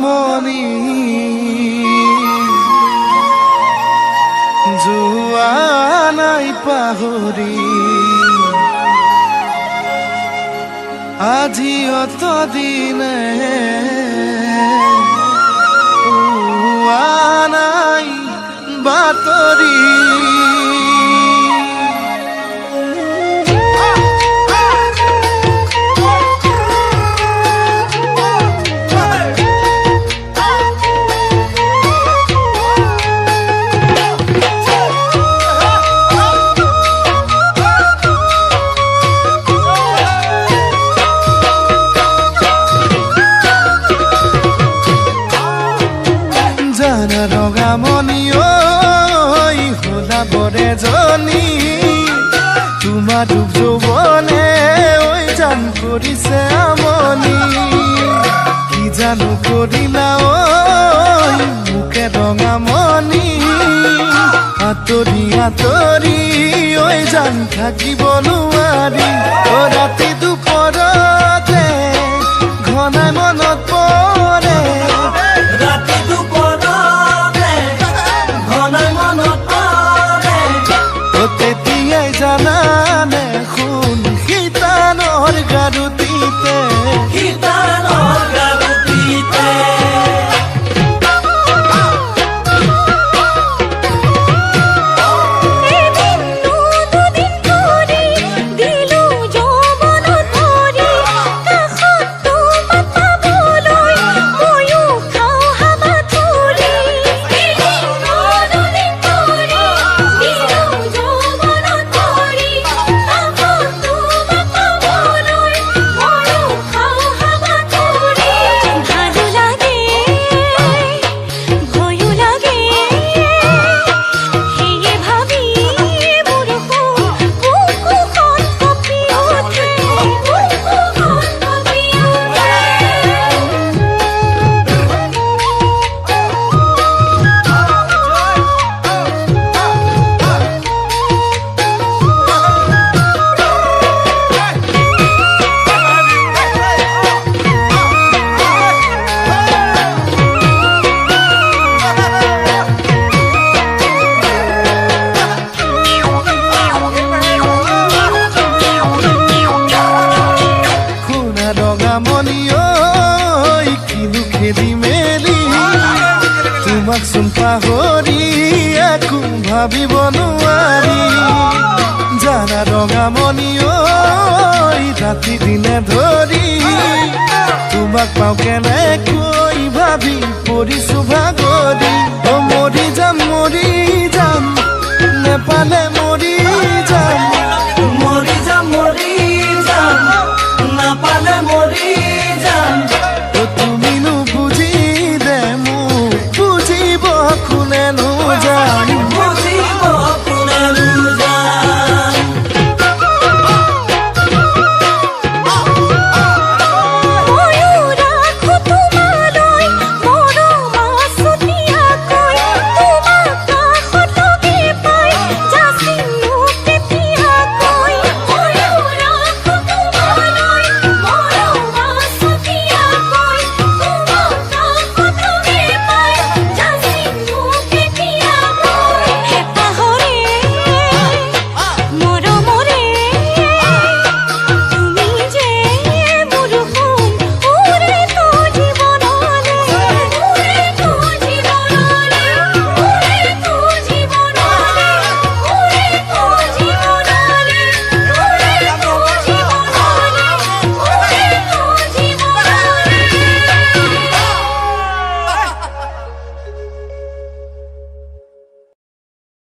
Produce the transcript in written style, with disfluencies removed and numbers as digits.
মনি যোৱা নাই পাহৰি আজি অত দিনে পোৱা নাই বাতৰি ৰঙামণি ঐ হোলা বৰে জনী তোমাৰ দুখ যৌৱনে ঐ জান কৰিছে আমনি কি জানো কৰিলা ঐ মোকে ৰঙামণি আঁতৰি আঁতৰি ঐ জান থাকিব নোৱাৰি ৰাতি দুপৰতে ঘনাই মনত পৰে তেতিয়াই জানানে শুন গীতানৰ গাৰুতিতে ৰঙামণি ঐ কিনো খেলি মেলি তোমাক চোন পাহৰি একো ভাবিব নোৱাৰি জানা ৰঙামণি ঐ ৰাতি দিনে ধৰি তোমাক পাওঁ কেনেকৈ